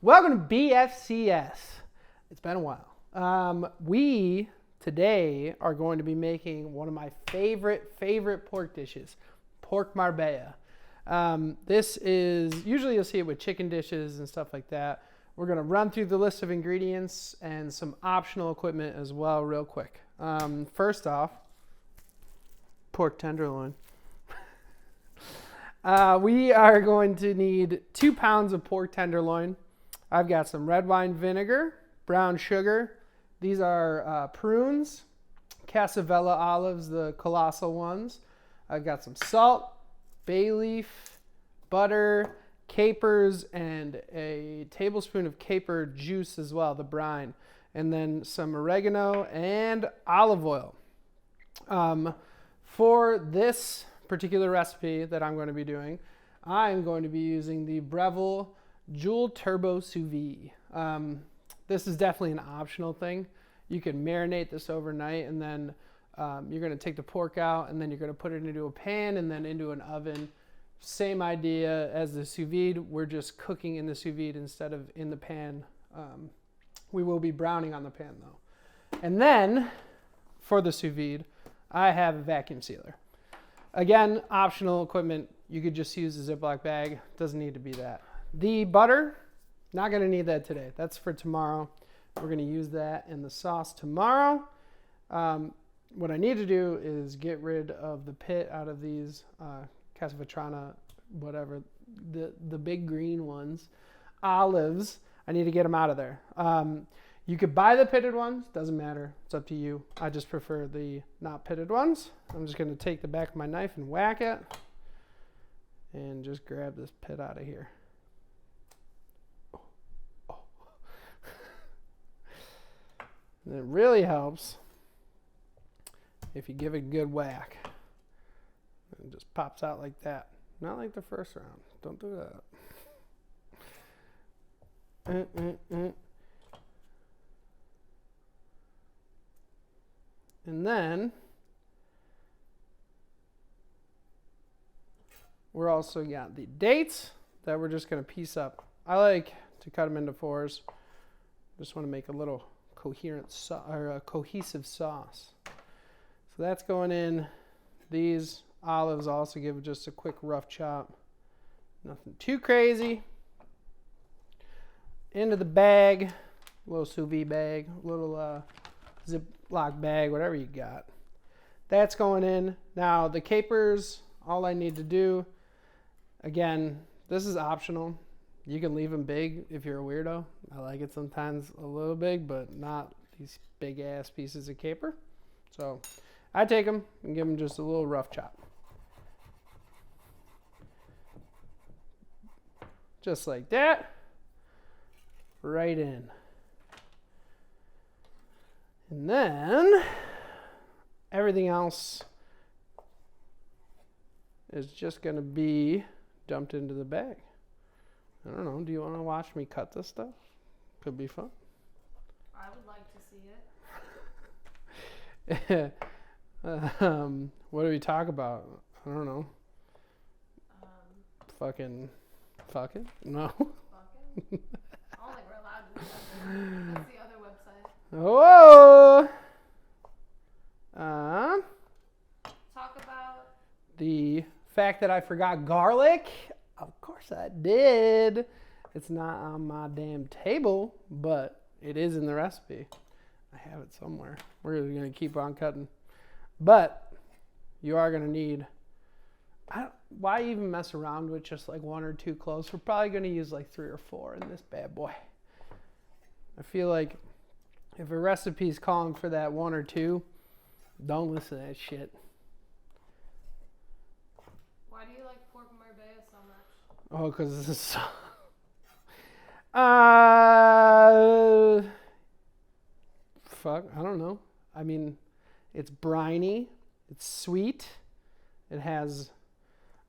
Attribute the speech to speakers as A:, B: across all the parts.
A: Welcome to BFCS. It's been a while. We today are going to be making one of my favorite pork dishes, pork Marbella. This is, usually you'll see it with chicken dishes and stuff like that. We're going to run through the list of ingredients and some optional equipment as well real quick. First off, pork tenderloin. We are going to need 2 pounds of pork tenderloin. I've got some red wine vinegar, brown sugar. These are prunes, Casavella olives, the colossal ones. I've got some salt, bay leaf, butter, capers, and a tablespoon of caper juice as well, the brine. And then some oregano and olive oil. For this particular recipe that I'm going to be doing, I'm going to be using the Breville Joule Turbo Sous Vide. This is definitely an optional thing. You can marinate this overnight, and then you're going to take the pork out, and then you're going to put it into a pan and then into an oven. Same idea as the sous vide. We're just cooking in the sous vide instead of in the pan. We will be browning on the pan though. And then for the sous vide, I have a vacuum sealer. Again, optional equipment. You could just use a Ziploc bag. Doesn't need to be that. The butter, not going to need that today. That's for tomorrow. We're going to use that in the sauce tomorrow. What I need to do is get rid of the pit out of these Casavetrana, whatever, the big green ones, olives. I need to get them out of there. You could buy the pitted ones. Doesn't matter. It's up to you. I just prefer the not pitted ones. I'm just going to take the back of my knife and whack it and just grab this pit out of here. And it really helps if you give it a good whack. It just pops out like that. Not like the first round. Don't do that. And then we're also got the dates that we're just going to piece up. I like to cut them into fours. Just want to make a little cohesive sauce. So that's going in. These olives also give just a quick rough chop. Nothing too crazy. Into the bag, a little sous vide bag, a little Ziploc bag, whatever you got. That's going in. Now the capers, all I need to do, again, this is optional. You can leave them big if you're a weirdo. I like it sometimes a little big, but not these big ass pieces of caper. So I take them and give them just a little rough chop. Just like that. Right in. And then everything else is just going to be dumped into the bag. I don't know. Do you want to watch me cut this stuff? Could be fun.
B: I would like to see it.
A: What do we talk about? I don't know. Fucking. No.
B: Fucking? I don't think we're allowed to do that. That's the other website.
A: Whoa!
B: Talk about
A: the fact that I forgot garlic. Of course I did. It's not on my damn table, but it is in the recipe. I have it somewhere. We're going to keep on cutting. But you are going to need, why even mess around with just like 1 or 2 cloves? We're probably going to use like 3 or 4 in this bad boy. I feel like if a recipe's calling for that 1 or 2, don't listen to that shit.
B: Why do you like pork Marbella so much?
A: Oh, because this is so... fuck, I don't know. I mean, it's briny, it's sweet, it has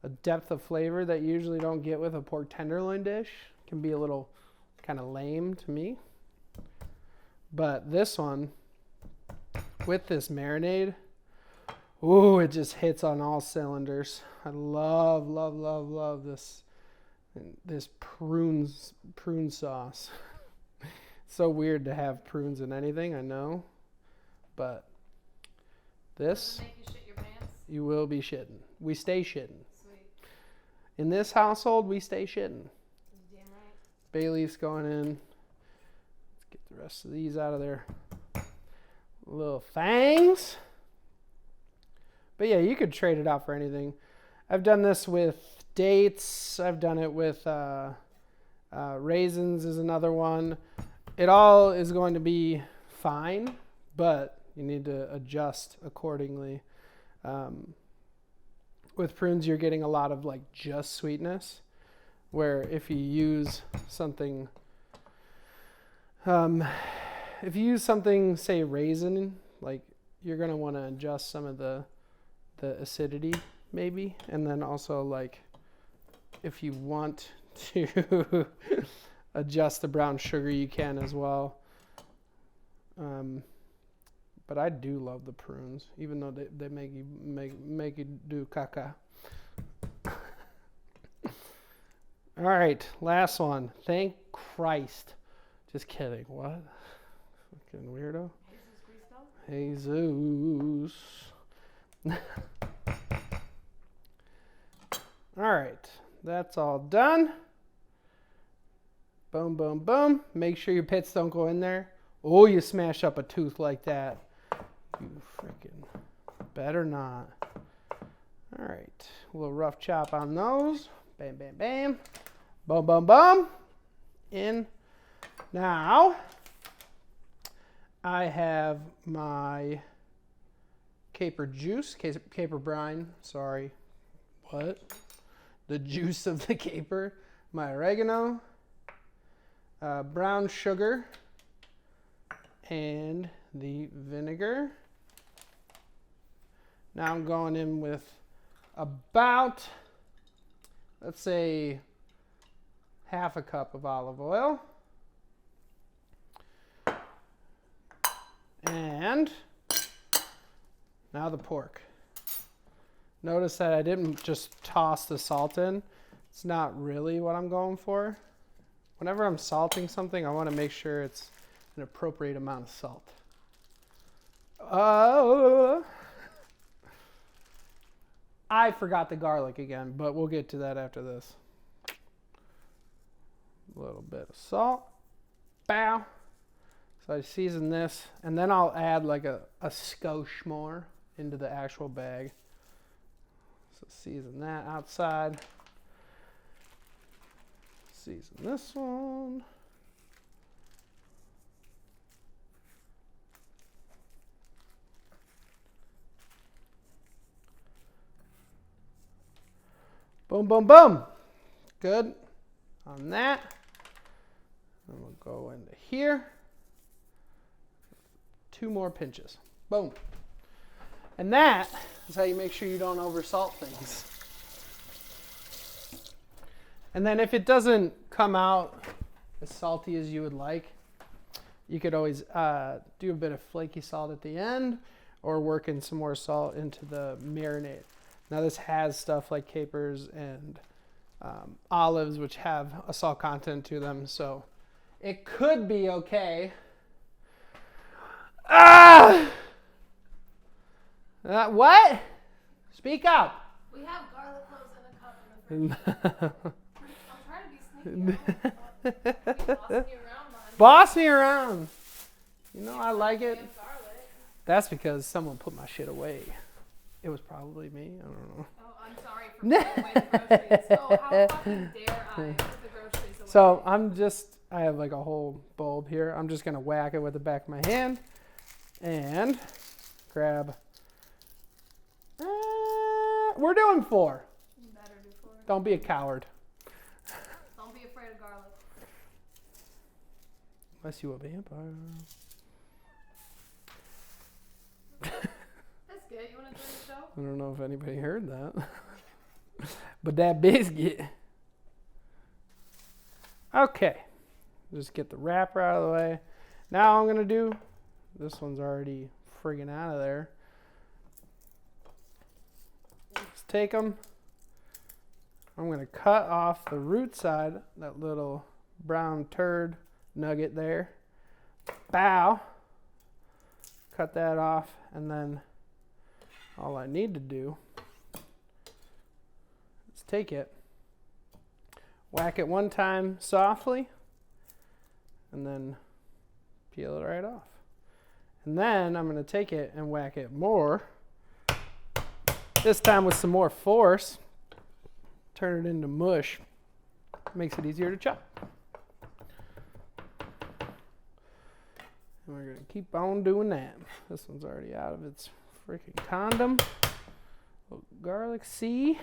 A: a depth of flavor that you usually don't get with a pork tenderloin dish. It can be a little kind of lame to me. But this one, with this marinade, ooh, it just hits on all cylinders. I love this And this prune sauce. So weird to have prunes in anything, I know. But this,
B: Does it make you shit your pants?
A: you will be shitting. We stay shitting.
B: Sweet.
A: In this household, we stay shitting.
B: You damn right.
A: Bay leaf's going in. Let's get the rest of these out of there. Little fangs. But yeah, you could trade it out for anything. I've done this with dates. I've done it with raisins is another one. It all is going to be fine, but you need to adjust accordingly. With prunes, you're getting a lot of like just sweetness, where if you use something, say raisin, like you're gonna want to adjust some of the acidity maybe, and then also like if you want to adjust the brown sugar, you can as well. But I do love the prunes, even though they make you do caca. All right, last one. Thank Christ. Just kidding. What? Fucking weirdo. Jesus. All right, that's all done. Boom, boom, boom. Make sure your pits don't go in there. Oh, you smash up a tooth like that. You freaking better not. All right, a little rough chop on those. Bam, bam, bam. Boom, boom, boom. In. Now, I have my caper juice, caper brine, sorry. What? The juice of the caper. My oregano, brown sugar, and the vinegar. Now I'm going in with about, let's say, half a cup of olive oil. And now the pork. Notice that I didn't just toss the salt in. It's not really what I'm going for. Whenever I'm salting something, I want to make sure it's an appropriate amount of salt. I forgot the garlic again, but we'll get to that after this. A little bit of salt. Bow. So I season this, and then I'll add like a skosh more into the actual bag. So season that outside. Season this one. Boom, boom, boom. Good on that. And we'll go into here. 2 more pinches. Boom. And that is how you make sure you don't oversalt things. And then if it doesn't come out as salty as you would like, you could always do a bit of flaky salt at the end or work in some more salt into the marinade. Now this has stuff like capers and olives, which have a salt content to them, so it could be okay. What? Speak up.
B: We have garlic cloves in a cup in the fridge. I'm trying to be sneaky. Boss me around, man.
A: Boss me around. You know, I like it.
B: Damn garlic.
A: That's because someone put my shit away. It was probably me. I don't know.
B: Oh, I'm sorry for putting away the groceries. Oh, how fucking dare I put the groceries away?
A: So I have like a whole bulb here. I'm just going to whack it with the back of my hand and grab. We're doing 4.
B: You better do 4.
A: Don't be a coward.
B: Don't be afraid of garlic.
A: Unless you a vampire.
B: That's good. You want to join the show?
A: I don't know if anybody heard that. But that biscuit. Okay. Just get the wrapper out of the way. Now I'm going to do, this one's already friggin' out of there. Let's take them. I'm going to cut off the root side, that little brown turd nugget there. Bow. Cut that off, and then all I need to do is take it, whack it one time softly, and then peel it right off. And then I'm going to take it and whack it more, this time with some more force. Turn it into mush. Makes it easier to chop. And we're going to keep on doing that. This one's already out of its freaking condom. A little garlic seed.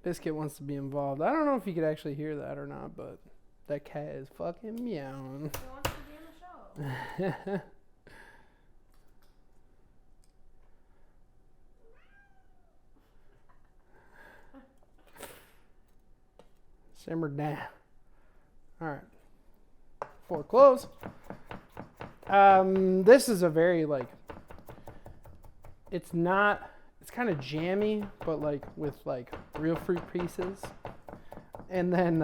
A: Biscuit wants to be involved. I don't know if you could actually hear that or not, but that cat is fucking meowing.
B: He wants to be in the show.
A: Simmer down. All right. 4 cloves. This is a very it's kind of jammy, but with real fruit pieces. And then,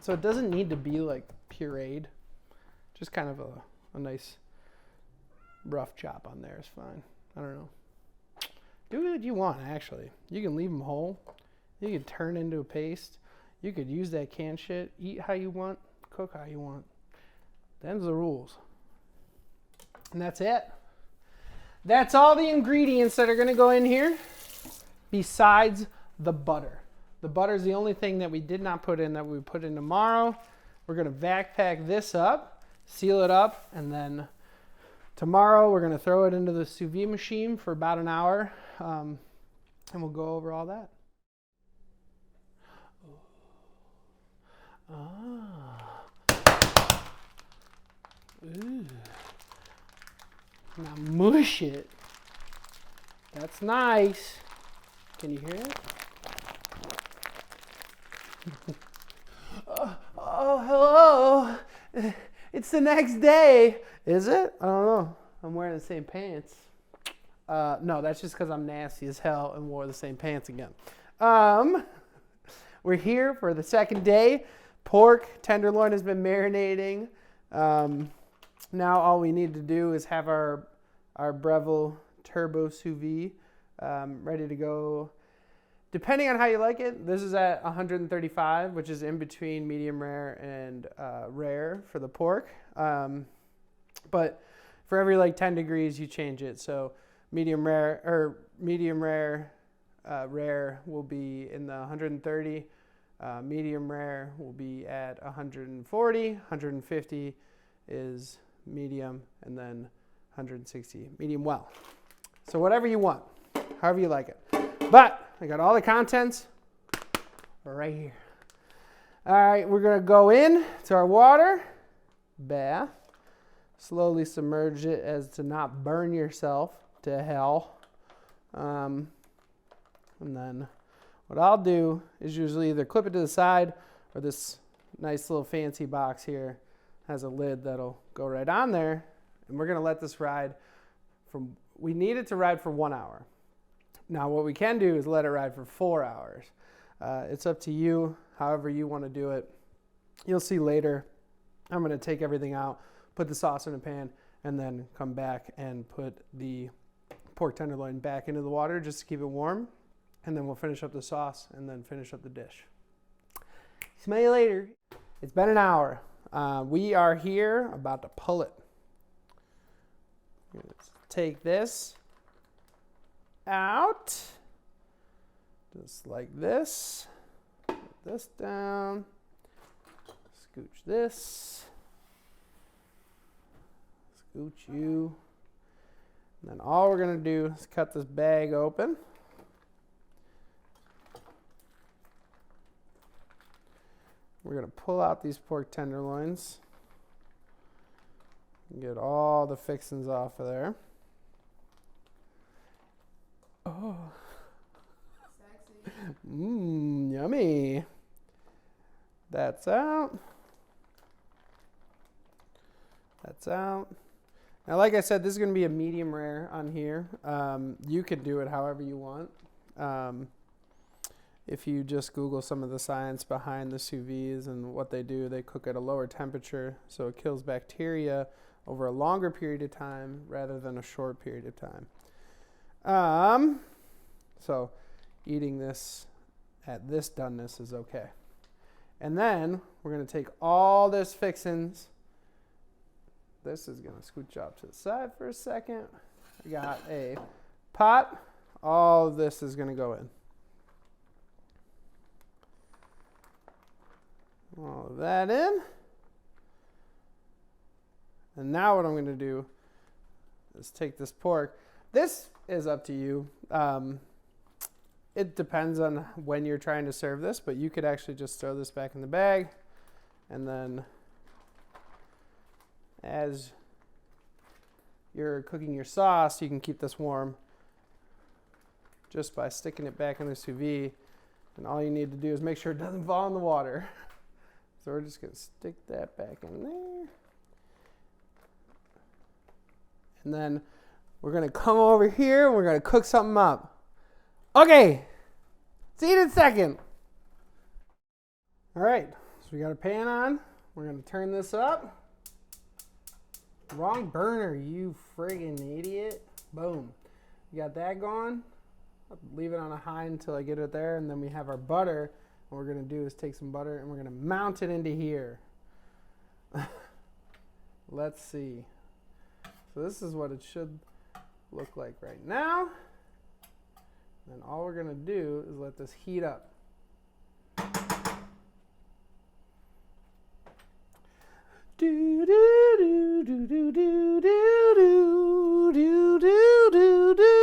A: so it doesn't need to be pureed. Just kind of a nice rough chop on there is fine. I don't know. Do what you want, actually. You can leave them whole. You could turn into a paste. You could use that canned shit. Eat how you want. Cook how you want. Them's the rules. And that's it. That's all the ingredients that are going to go in here, besides the butter. The butter is the only thing that we did not put in that we put in tomorrow. We're going to vac pack this up, seal it up, and then tomorrow we're going to throw it into the sous vide machine for about an hour, and we'll go over all that. Ooh. Now mush it. That's nice. Can you hear it? Oh, hello. It's the next day. Is it? I don't know. I'm wearing the same pants. No, that's just because I'm nasty as hell and wore the same pants again. We're here for the second day. Pork tenderloin has been marinating. Now all we need to do is have our Breville Turbo Sous Vide ready to go. Depending on how you like it, this is at 135, which is in between medium rare and rare for the pork. But for every 10 degrees, you change it. So medium rare rare will be in the 130. Medium rare will be at 140. 150 is medium, and then 160 medium well. So whatever you want, however you like it. But I got all the contents right here. All right, we're gonna go in to our water bath. Slowly submerge it as to not burn yourself to hell. And then what I'll do is usually either clip it to the side, or this nice little fancy box here has a lid that'll go right on there. And we're gonna let this ride we need it to ride for 1 hour. Now what we can do is let it ride for 4 hours. It's up to you, however you wanna do it. You'll see later, I'm gonna take everything out, put the sauce in a pan, and then come back and put the pork tenderloin back into the water just to keep it warm. And then we'll finish up the sauce and then finish up the dish. Smell you later. It's been an hour. We are here about to pull it. Let's take this out. Just like this. Put this down. Scooch this. Scooch you. And then all we're going to do is cut this bag open. We're going to pull out these pork tenderloins. Get all the fixings off of there. Oh.
B: Sexy.
A: Yummy. That's out. That's out. Now, like I said, this is going to be a medium rare on here. You can do it however you want. If you just Google some of the science behind the sous vides and what they do, they cook at a lower temperature, so it kills bacteria over a longer period of time rather than a short period of time. So eating this at this doneness is okay. And then we're going to take all this fixins. This is going to scooch off to the side for a second. I got a pot. All of this is going to go in. All of that in. And now what I'm going to do is take this pork. This is up to you. It depends on when you're trying to serve this, but you could actually just throw this back in the bag, and then as you're cooking your sauce, you can keep this warm just by sticking it back in the sous vide. And all you need to do is make sure it doesn't fall in the water. So we're just going to stick that back in there. And then we're going to come over here and we're going to cook something up. Okay, see you in a second. All right, so we got a pan on. We're going to turn this up. Wrong burner, you friggin' idiot. Boom. You got that going. I'll leave it on a high until I get it there, and then we have our butter. What we're going to do is take some butter and we're going to mount it into here. Let's see. So this is what it should look like right now. And all we're going to do is let this heat up. Do do do do do do do do do do do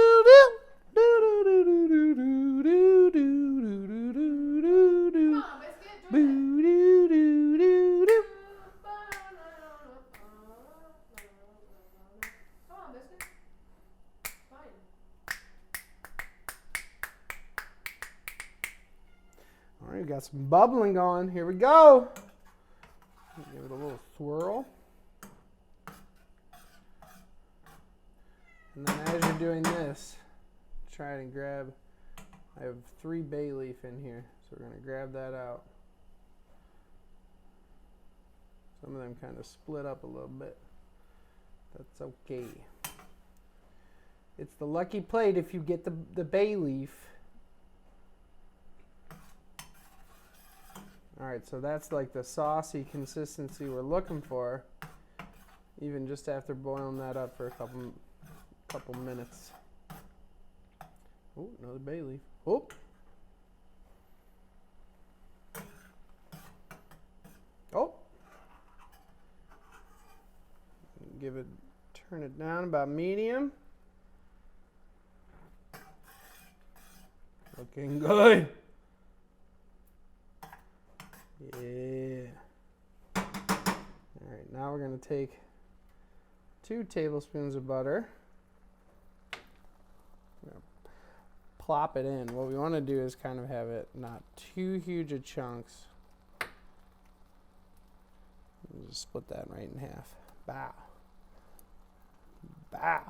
A: All right, got some bubbling going. Here we go. Give it a little swirl. And then as you're doing this, try and grab, I have 3 bay leaf in here, so we're going to grab that out. Some of them kind of split up a little bit. That's okay. It's the lucky plate if you get the bay leaf. All right, so that's like the saucy consistency we're looking for, even just after boiling that up for a couple minutes. Oh, another bay leaf. Oh. Oh. Turn it down about medium. Looking good. Yeah. All right, now we're going to take 2 tablespoons of butter. We're going to plop it in. What we want to do is kind of have it not too huge of chunks. Just split that right in half. Bow. Bow.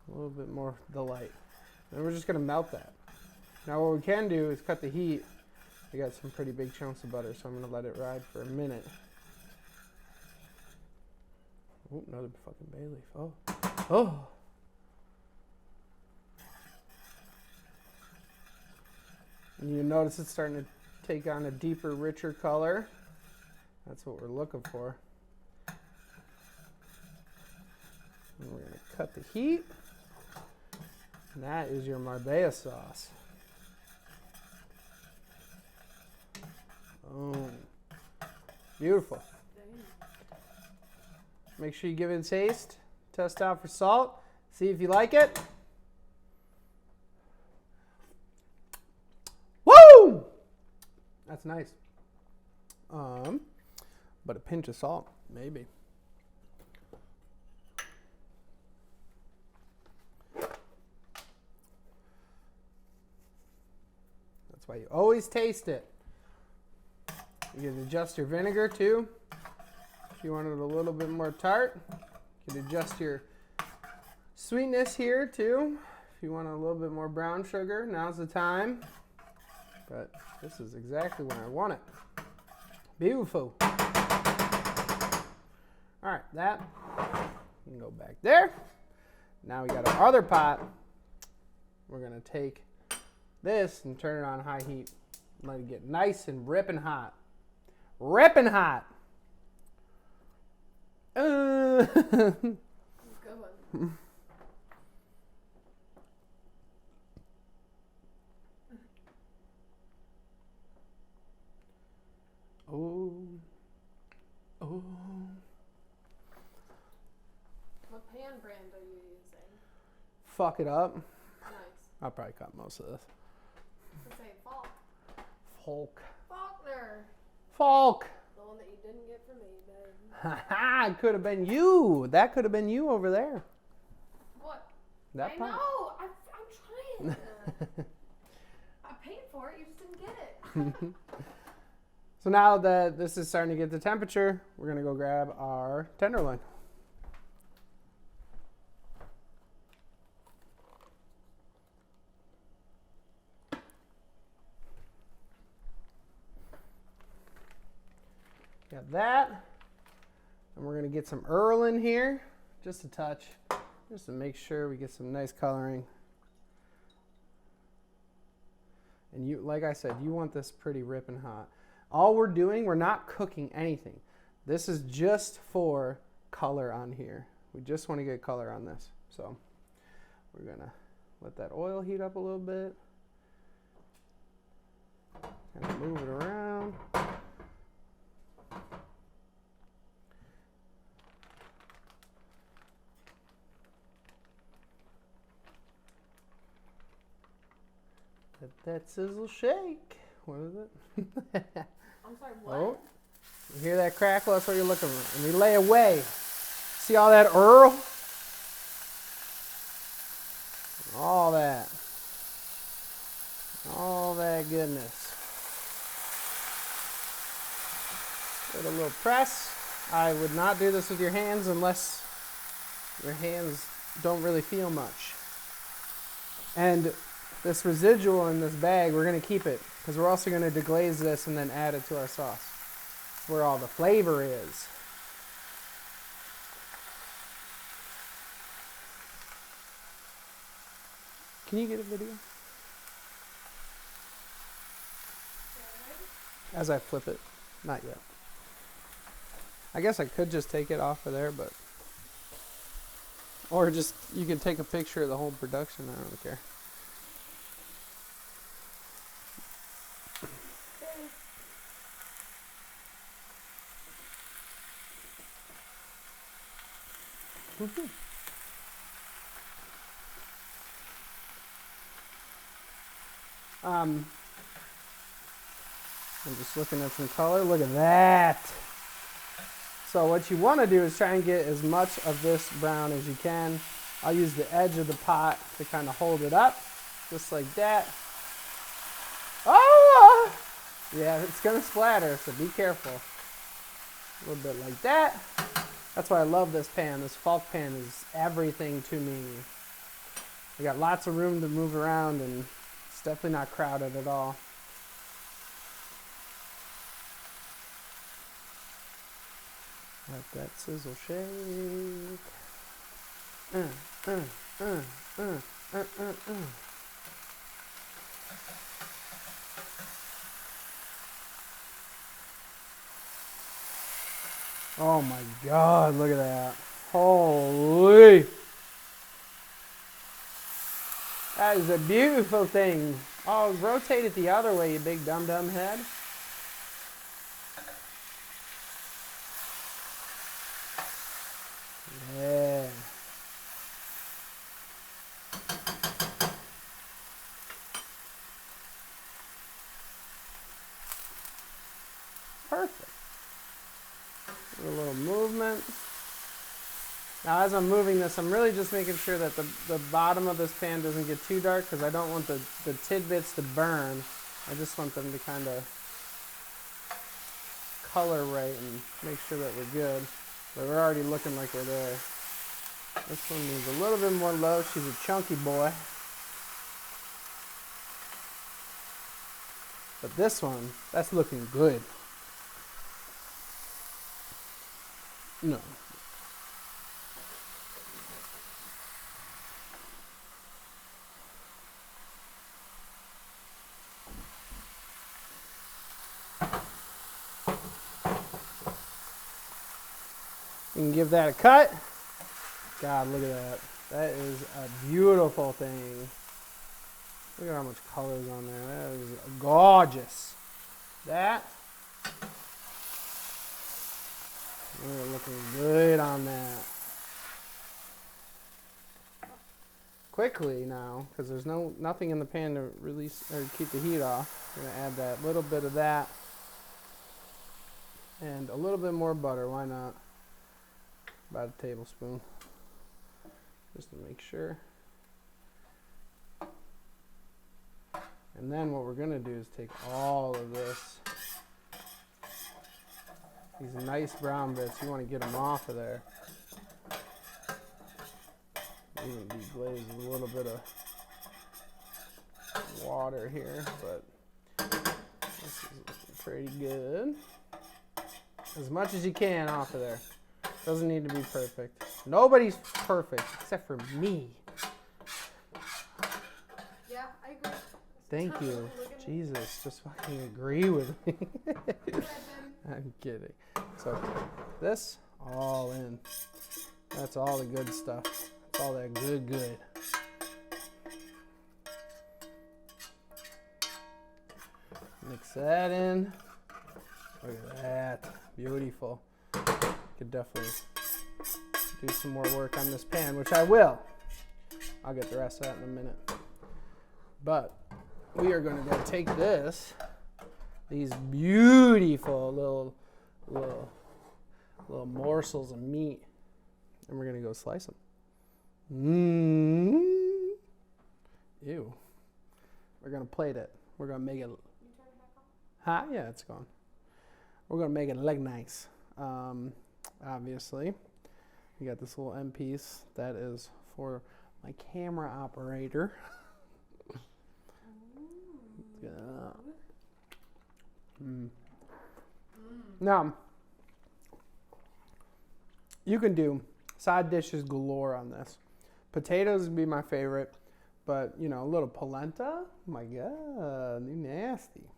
A: A little bit more delight. Then we're just going to melt that. Now what we can do is cut the heat. I got some pretty big chunks of butter, so I'm going to let it ride for a minute. Oh, another fucking bay leaf. Oh. Oh. And you notice it's starting to take on a deeper, richer color. That's what we're looking for. And we're going to cut the heat. And that is your Marbella sauce. Boom. Beautiful. Make sure you give it a taste. Test out for salt. See if you like it. Woo! That's nice. But a pinch of salt, maybe. That's why you always taste it. You can adjust your vinegar too. you want it a little bit more tart, you can adjust your sweetness here too. If you want a little bit more brown sugar, now's the time. But this is exactly when I want it. Beautiful. All right, that can go back there. Now we got our other pot. We're gonna take this and turn it on high heat. Let it get nice and ripping hot. Ripping hot.
B: Good one.
A: Oh. Oh.
B: What pan brand are you using?
A: Fuck it up.
B: Nice.
A: I'll probably cut most of this.
B: To say Falk.
A: Folk.
B: Faulkner.
A: Falk.
B: The one that you didn't get from me, babe.
A: Ha it could have been you. That could have been you over there.
B: What?
A: That
B: I
A: pot.
B: know. I'm trying. I paid for it. You just didn't get it.
A: So now that this is starting to get the temperature, we're going to go grab our tenderloin. Got that. And we're going to get some Earl in here, just a touch, just to make sure we get some nice coloring. And you, like I said, you want this pretty ripping hot. All we're doing, we're not cooking anything. This is just for color on here. We just want to get color on this. So we're gonna let that oil heat up a little bit. Kind of move it around. Let that sizzle shake. What is it?
B: I'm sorry, what?
A: Oh, you hear that crackle? That's what you're looking for. And we lay away. See all that Earl? All that. All that goodness. Give it a little press. I would not do this with your hands unless your hands don't really feel much. And this residual in this bag, we're going to keep it because we're also going to deglaze this and then add it to our sauce. That's where all the flavor is. Can you get a video? As I flip it. Not yet. I guess I could just take it off of there, but... Or just, you can take a picture of the whole production. I don't care. I'm just looking at some color. Look at that. So what you want to do is try and get as much of this brown as you can. I'll use the edge of the pot to kind of hold it up, just like that. Oh! Yeah, it's going to splatter, so be careful. A little bit like that. That's why I love this pan. This Falk pan is everything to me. We got lots of room to move around, and it's definitely not crowded at all. Let that sizzle shake. Oh my God, look at that. Holy. That is a beautiful thing. Oh, rotate it the other way, you big dum-dum head. Yeah. Perfect. A little movement. Now as I'm moving this, I'm really just making sure that the bottom of this pan doesn't get too dark because I don't want the tidbits to burn. I just want them to kind of color right and make sure that we're good. But we're already looking like we're there. This one needs a little bit more love. She's a chunky boy. But this one, that's looking good. No. You can give that a cut. God, look at that. That is a beautiful thing. Look at how much color is on there. That is gorgeous. That. We're looking good on that. Quickly now, because there's nothing in the pan to release or keep the heat off. I'm gonna add that little bit of that and a little bit more butter. Why not? About a tablespoon, just to make sure. And then what we're gonna do is take all of this, these nice brown bits. You want to get them off of there. Even deglaze a little bit of water here, but this is looking pretty good. As much as you can off of there. Doesn't need to be perfect. Nobody's perfect except for me.
B: Yeah, I agree.
A: Thank you. Jesus, just fucking agree with me. I'm kidding. So this all in. That's all the good stuff. That's all that good. Mix that in. Look at that. Beautiful. Could definitely do some more work on this pan, which I will. I'll get the rest of that in a minute. But we are going to go take these beautiful little morsels of meat, and we're going to go slice them. Ew. We're going to plate it. We're going to make it. Huh? Yeah, it's gone. We're going to make it look nice. Obviously, we got this little end piece that is for my camera operator. Now, you can do side dishes galore on this. Potatoes would be my favorite, but you know, a little polenta, oh my God, you nasty.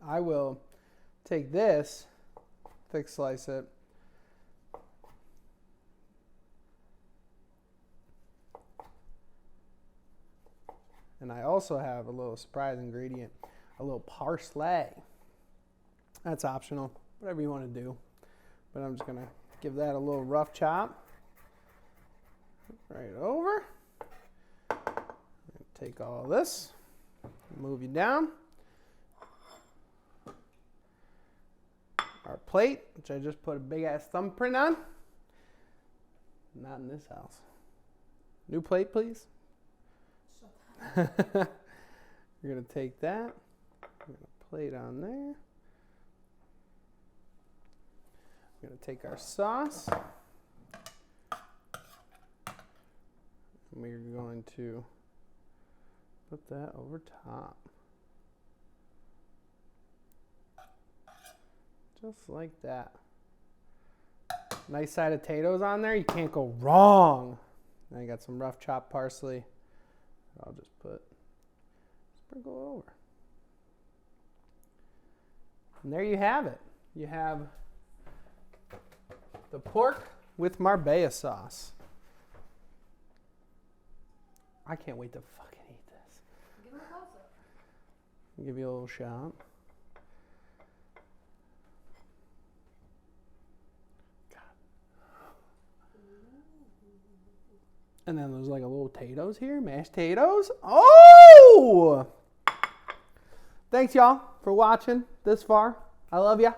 A: I will take this, thick slice it, and I also have a little surprise ingredient, a little parsley. That's optional, whatever you want to do. But I'm just going to give that a little rough chop. Right over. Take all this, move you down. Our plate, which I just put a big ass thumbprint on. Not in this house. New plate, please. You're going to take that. I'm going to plate on there. We're going to take our sauce. And we're going to put that over top. Just like that. Nice side of potatoes on there. You can't go wrong. Now you got some rough chopped parsley. I'll just sprinkle over. And there you have it. You have the pork with Marbella sauce. I can't wait to fucking eat this.
B: Give him a close-up.
A: Give you a little shot. And then there's like a little potatoes here, mashed potatoes. Oh! Thanks, y'all, for watching this far. I love ya.